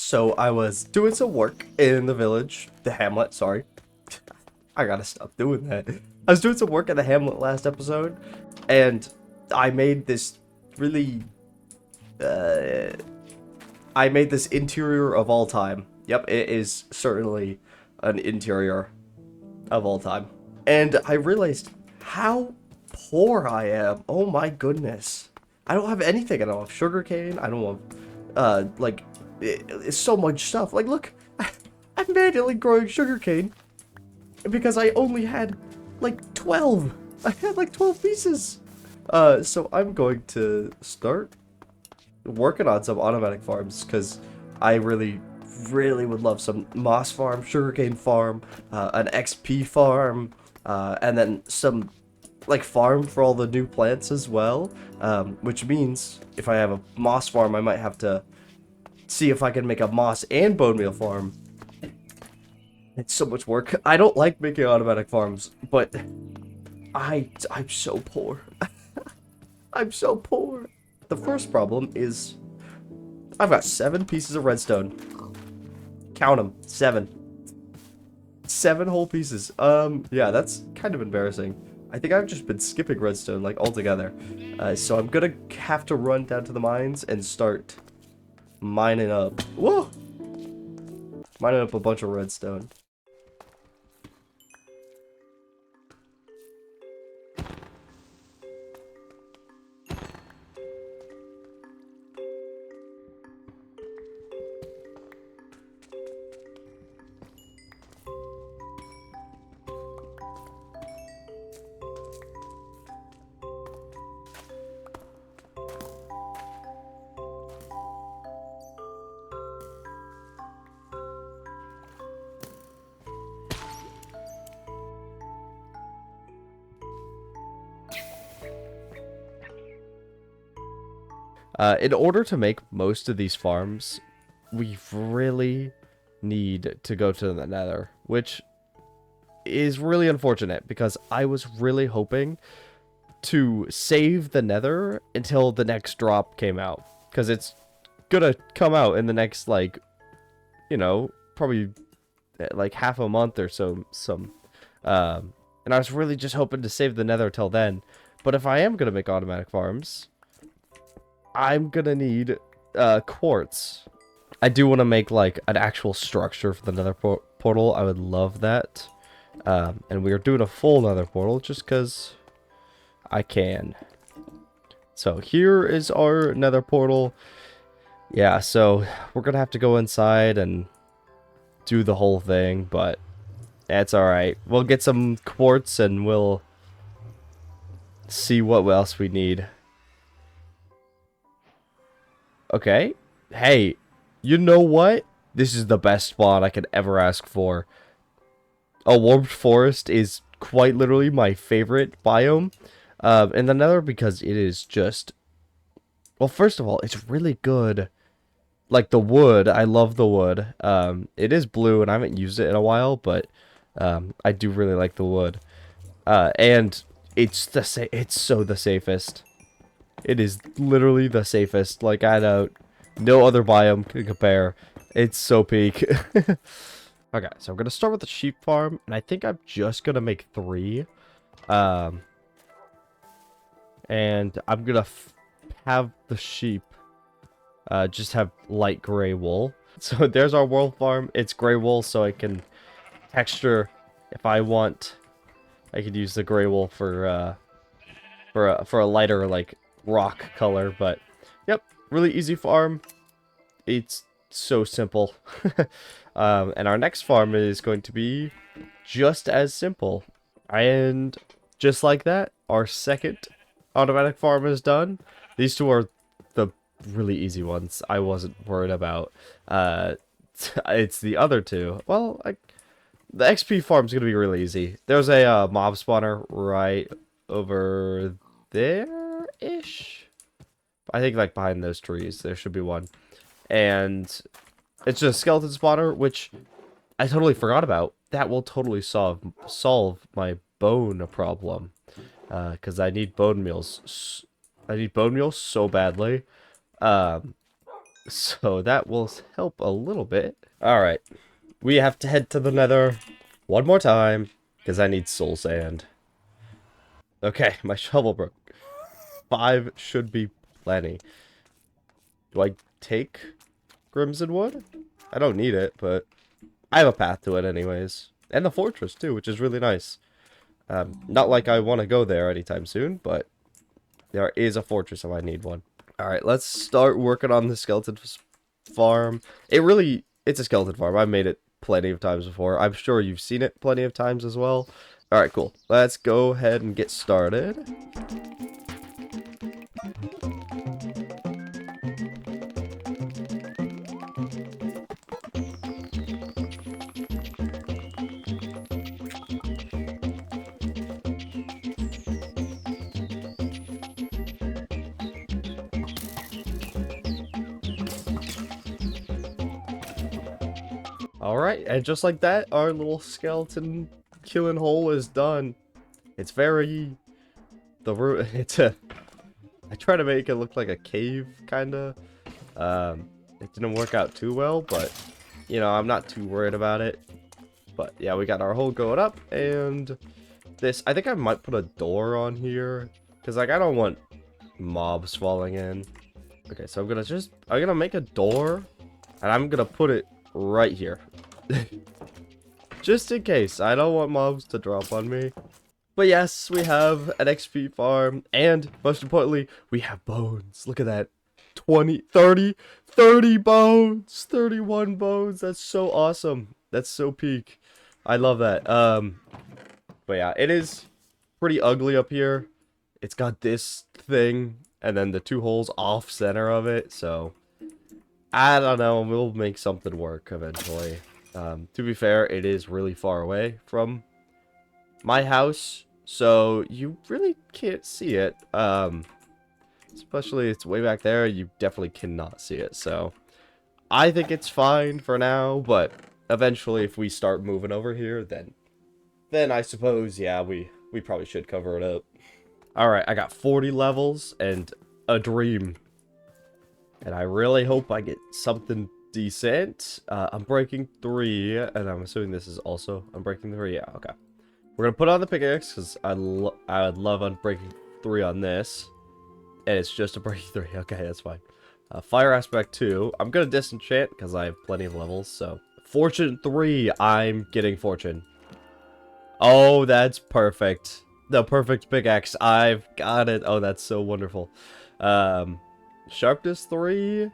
So I was doing some work in the village, the hamlet, sorry. I gotta stop doing that. I was doing some work in the hamlet last episode, and I made this really, uh, I made this interior of all time. Yep, it is certainly an interior of all time. And I realized how poor I am. Oh my goodness. I don't have anything. I don't have sugarcane. I don't have, it's so much stuff. Like, look, I'm manually growing sugarcane because I only had, like, 12. I had, like, 12 pieces. So I'm going to start working on some automatic farms because I really would love some moss farm, sugarcane farm, an XP farm, and then some like farm for all the new plants as well. Which means if I have a moss farm, I might have to see if I can make a moss and bone meal farm. It's so much work. I don't like making automatic farms, but I'm so poor. I'm so poor. The first problem is I've got 7 pieces of redstone. Count them. 7. 7 whole pieces. Yeah, that's kind of embarrassing. I think I've just been skipping redstone, like, altogether. So I'm gonna have to run down to the mines and start mining up. Whoa! Mining up a bunch of redstone. In order to make most of these farms, we really need to go to the Nether, which is really unfortunate because I was really hoping to save the Nether until the next drop came out, because it's gonna come out in the next, like, you know, probably like half a month or so. And I was really just hoping to save the Nether till then. But if I am gonna make automatic farms, I'm gonna need quartz. I do want to make like an actual structure for the Nether portal. I would love that. And we are doing a full Nether portal just because I can. So here is our Nether portal. Yeah, so we're gonna have to go inside and do the whole thing, but that's alright. We'll get some quartz and we'll see what else we need. Okay. Hey, you know what? This is the best spawn I could ever ask for. A warped forest is quite literally my favorite biome in the Nether because it is just... Well, first of all, it's really good. Like the wood, I love the wood. It is blue and I haven't used it in a while, but I do really like the wood. And it's so the safest. It is literally the safest. Like, I don't... No other biome can compare. It's so peak. Okay, so I'm going to start with the sheep farm. And I think I'm just going to make 3. And I'm going to have the sheep just have light gray wool. So there's our wool farm. It's gray wool, so I can texture if I want. I could use the gray wool for a lighter, like, rock color. But yep, really easy farm. It's so simple. And our next farm is going to be just as simple. And just like that, our second automatic farm is done. These two are the really easy ones. I wasn't worried about. It's the other two. Well, the XP farm is going to be really easy. There's a mob spawner right over there-ish. I think, like, behind those trees, there should be one. And it's just a skeleton spawner, which I totally forgot about. That will totally solve my bone problem. Because I need bone meals. I need bone meals so badly. So that will help a little bit. Alright. We have to head to the Nether one more time, because I need soul sand. Okay, my shovel broke. 5 should be plenty. Do I take Crimson Wood? I don't need it, but I have a path to it anyways. And the fortress too, which is really nice. Not like I want to go there anytime soon, but there is a fortress if I need one. Alright, let's start working on the skeleton farm. It's a skeleton farm. I've made it plenty of times before. I'm sure you've seen it plenty of times as well. Alright, cool. Let's go ahead and get started. Alright, and just like that, our little skeleton killing hole is done. It's very... It's a... I try to make it look like a cave, kinda. It didn't work out too well, but, you know, I'm not too worried about it. But, yeah, we got our hole going up, and this... I think I might put a door on here, because, like, I don't want mobs falling in. Okay, so I'm gonna make a door, and I'm gonna put it right here. Just in case. I don't want mobs to drop on me. But yes, we have an XP farm. And most importantly, we have bones. Look at that. 20, 30 bones. 31 bones. That's so awesome. That's so peak. I love that. But yeah, it is pretty ugly up here. It's got this thing and then the 2 holes off center of it. So I don't know. We'll make something work eventually. To be fair, it is really far away from my house, so you really can't see it. Especially it's way back there, you definitely cannot see it. So I think it's fine for now, but eventually if we start moving over here, then I suppose, yeah, we probably should cover it up. Alright, I got 40 levels and a dream. And I really hope I get something decent. I'm breaking 3, and I'm assuming this is also unbreaking 3. Yeah, okay. We're gonna put on the pickaxe because I would love unbreaking 3 on this, and it's just a breaking 3. Okay, that's fine. Fire aspect 2. I'm gonna disenchant because I have plenty of levels. So fortune 3. I'm getting fortune. Oh, that's perfect. The perfect pickaxe. I've got it. Oh, that's so wonderful. Sharpness 3.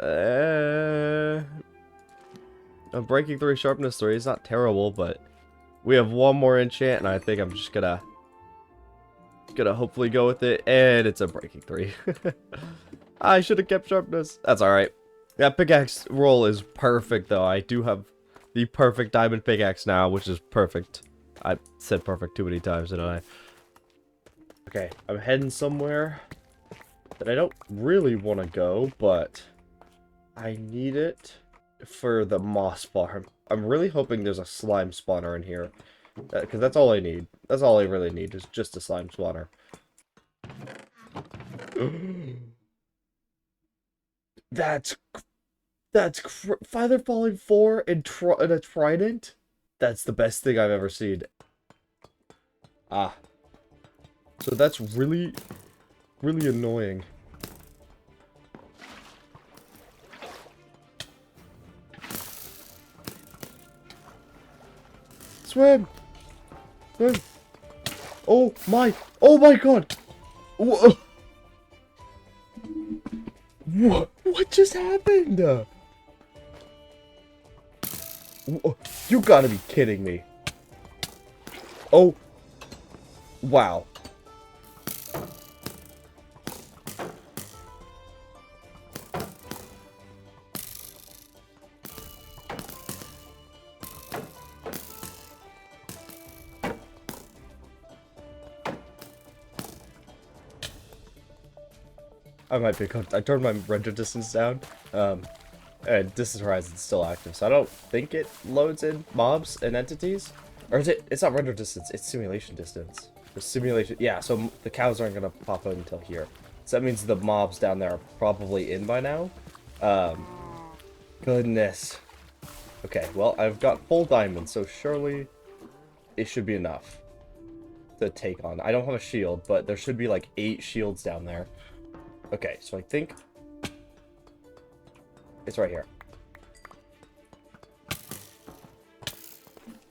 I'm breaking 3, sharpness 3. It's not terrible, but we have one more enchant, and I think I'm just gonna hopefully go with it, and it's a breaking 3. I should have kept sharpness. That's all right. That pickaxe roll is perfect, though. I do have the perfect diamond pickaxe now, which is perfect. I said perfect too many times, didn't I? Okay, I'm heading somewhere that I don't really want to go, but I need it for the moss farm. I'm really hoping there's a slime spawner in here, because that's all I need. That's all I really need, is just a slime spawner. That's Feather Falling 4 and a trident? That's the best thing I've ever seen. Ah. So that's really, really annoying. Swim! Swim! Oh my god! What just happened? You gotta be kidding me. Oh. Wow. I might be cooked. I turned my render distance down, and distance horizon is still active, so I don't think it loads in mobs and entities. Or is it? It's not render distance, it's simulation distance. The simulation, yeah, so the cows aren't gonna pop out until here. So that means the mobs down there are probably in by now. Um, Goodness. Okay, well, I've got full diamonds, so surely it should be enough to take on. I don't have a shield, but there should be like 8 shields down there. Okay, so I think it's right here.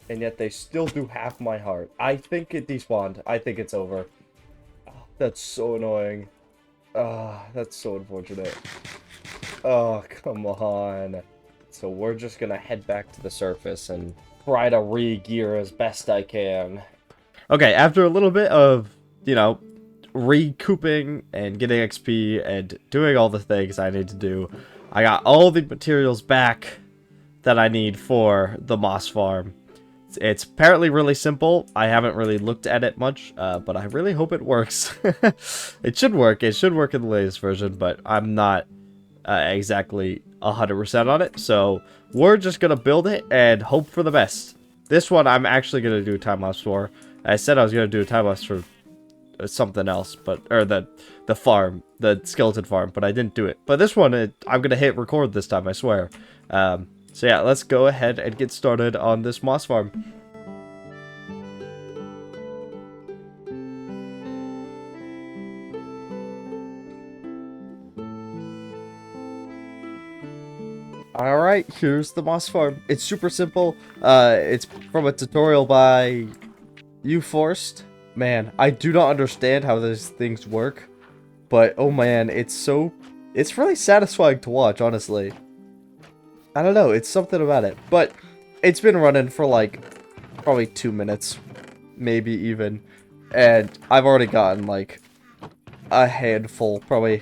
And yet they still do half my heart. I think it despawned. I think it's over. Oh, that's so annoying. Ah, that's so unfortunate. Oh, come on. So we're just gonna head back to the surface and try to re-gear as best I can. Okay, after a little bit of, you know, recouping and getting XP and doing all the things I need to do, I got all the materials back that I need for the moss farm. It's apparently really simple. I haven't really looked at it much, but I really hope it works. It should work. It should work in the latest version, but I'm not exactly 100% on it. So we're just going to build it and hope for the best. This one I'm actually going to do a time-lapse for. I said I was going to do a time-lapse for something else, but or the farm, the skeleton farm, but I didn't do it. But this one, I'm going to hit record this time, I swear. So yeah, let's go ahead and get started on this moss farm. Alright, here's the moss farm. It's super simple. It's from a tutorial by Forced. Man, I do not understand how these things work, but oh man, it's really satisfying to watch, honestly. I don't know, it's something about it. But it's been running for like probably 2 minutes, maybe even. And I've already gotten like a handful, probably a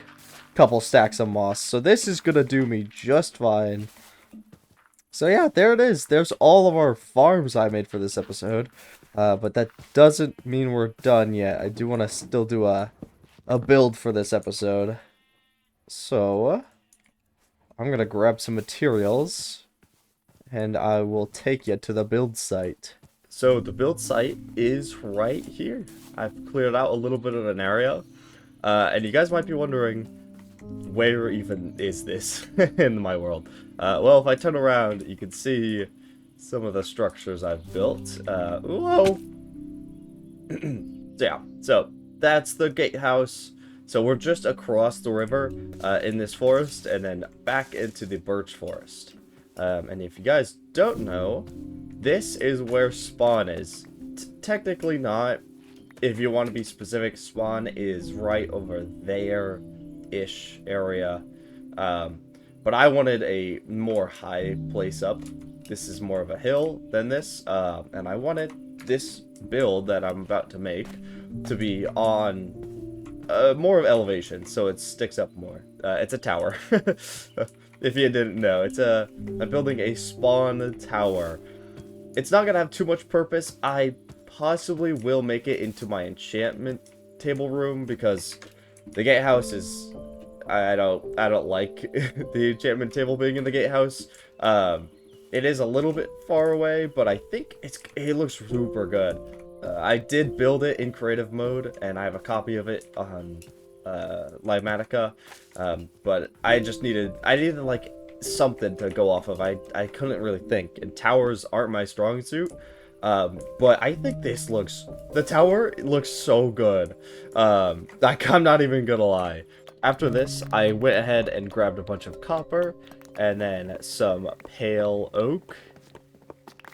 couple stacks of moss. So this is gonna do me just fine. So yeah, there it is. There's all of our farms I made for this episode. But that doesn't mean we're done yet. I do want to still do a build for this episode. So I'm gonna grab some materials and I will take you to the build site. So the build site is right here. I've cleared out a little bit of an area. And you guys might be wondering, where even is this in my world? Well, if I turn around, you can see some of the structures I've built. Whoa! So yeah, so that's the gatehouse. So we're just across the river in this forest and then back into the birch forest. And if you guys don't know, this is where spawn is. Technically not. If you want to be specific, spawn is right over there-ish area. But I wanted a more high place up. This is more of a hill than this. And I wanted this build that I'm about to make to be on more of elevation, so it sticks up more. It's a tower. If you didn't know, I'm building a spawn tower. It's not gonna have too much purpose. I possibly will make it into my enchantment table room because the gatehouse is I don't like the enchantment table being in the gatehouse. It is a little bit far away, but I think it looks super good. I did build it in creative mode, and I have a copy of it on Livematica. But I needed like something to go off of. I couldn't really think, and towers aren't my strong suit. But I think the tower looks so good. Like, I'm not even gonna lie. After this, I went ahead and grabbed a bunch of copper, and then some pale oak,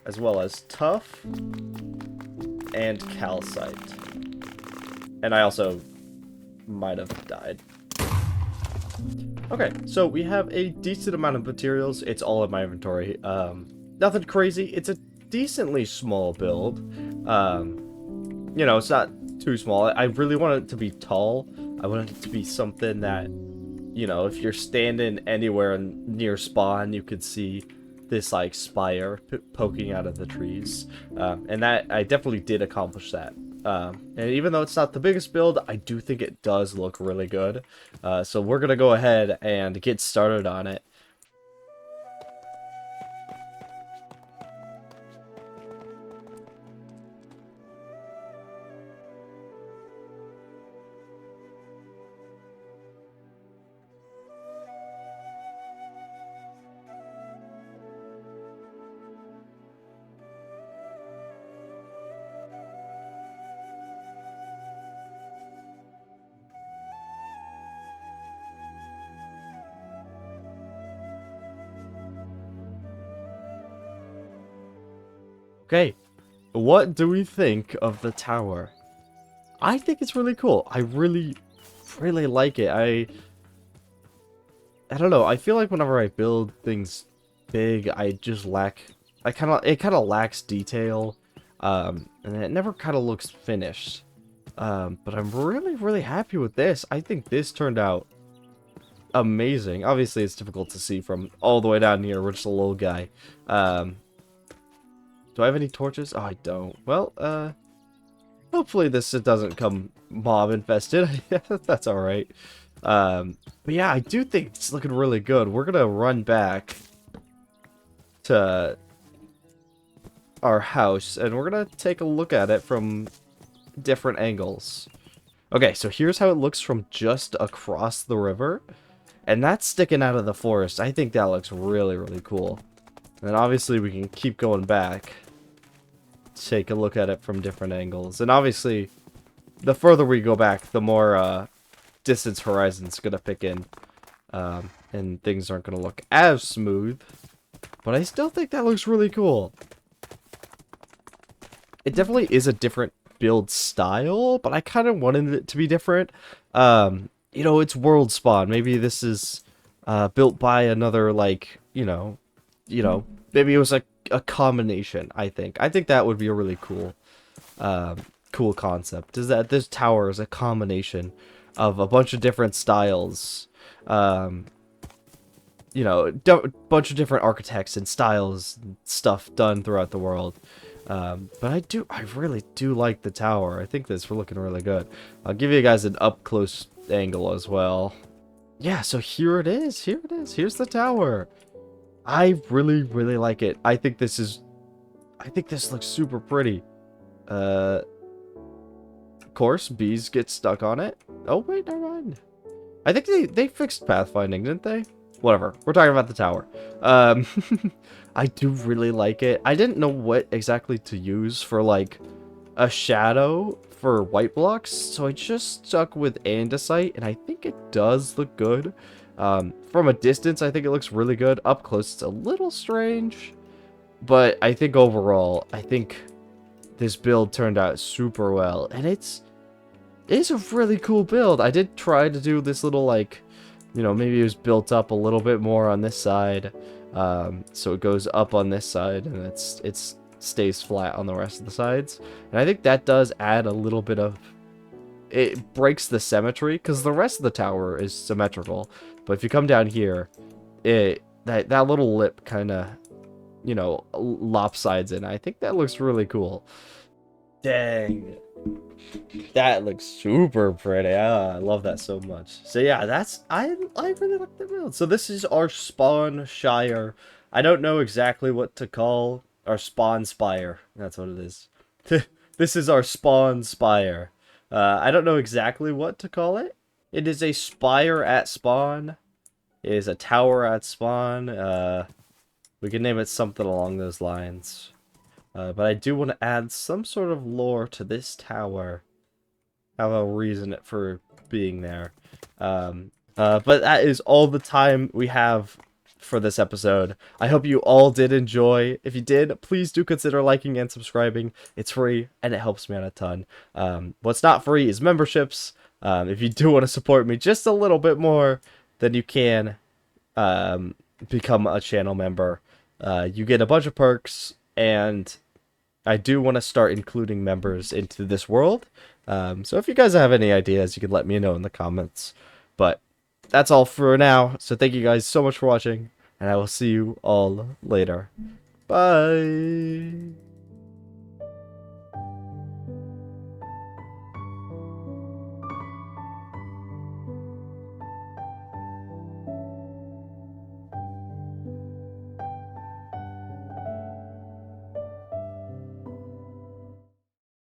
as well as tuff, and calcite. And I also might have died. Okay, so we have a decent amount of materials. It's all in my inventory. Nothing crazy. It's a decently small build. You know, it's not too small. I really want it to be tall. I want it to be something that, you know, if you're standing anywhere near spawn, you could see this, like, spire poking out of the trees. And that, I definitely did accomplish that. And even though it's not the biggest build, I do think it does look really good. So we're gonna go ahead and get started on it. Okay, what do we think of the tower? I think it's really cool. I really, really like it. I don't know. I feel like whenever I build things big, I just lack. It kind of lacks detail, and it never kind of looks finished. But I'm really, really happy with this. I think this turned out amazing. Obviously, it's difficult to see from all the way down here. We're just a little guy. Do I have any torches? Oh, I don't. Well, hopefully this doesn't come mob infested. That's all right. But yeah, I do think it's looking really good. We're gonna run back to our house, and we're gonna take a look at it from different angles. Okay, so here's how it looks from just across the river. And that's sticking out of the forest. I think that looks really, really cool. And obviously we can keep going back. Take a look at it from different angles. And obviously, the further we go back, the more distance horizon's gonna pick in. And things aren't gonna look as smooth. But I still think that looks really cool. It definitely is a different build style, but I kind of wanted it to be different. You know, it's world spawn. Maybe this is built by another, like, maybe it was a combination. I think that would be a really cool cool concept, is that this tower is a combination of a bunch of different styles, bunch of different architects and styles and stuff done throughout the world. But I really do like the tower. I think this we're looking really good. I'll give you guys an up close angle as well. Yeah, so here it is. Here's the tower. I really, really like it. I think this looks super pretty. Of course, bees get stuck on it. Oh wait, never mind. I think they fixed pathfinding, didn't they? Whatever. We're talking about the tower. I do really like it. I didn't know what exactly to use for, like, a shadow for white blocks, so I just stuck with andesite, and I think it does look good. From a distance, I think it looks really good. Up close, it's a little strange, but I think overall, I think this build turned out super well, and it's a really cool build. I did try to do this little, like, maybe it was built up a little bit more on this side, so it goes up on this side, and it stays flat on the rest of the sides. And I think that does add a little bit of, it breaks the symmetry, because the rest of the tower is symmetrical. But if you come down here, that little lip kind of, lopsides in. I think that looks really cool. Dang. That looks super pretty. I love that so much. So yeah, I really like the build. So this is our spawn shire. I don't know exactly what to call our spawn spire. That's what it is. This is our spawn spire. I don't know exactly what to call it. It is a spire at spawn. It is a tower at spawn. We can name it something along those lines. But I do want to add some sort of lore to this tower. Have a reason for being there. But that is all the time we have for this episode. I hope you all did enjoy. If you did, please do consider liking and subscribing. It's free, and it helps me out a ton. What's not free is memberships. If you do want to support me just a little bit more, then you can become a channel member. You get a bunch of perks, and I do want to start including members into this world. So if you guys have any ideas, you can let me know in the comments. But that's all for now. So thank you guys so much for watching, and I will see you all later. Bye.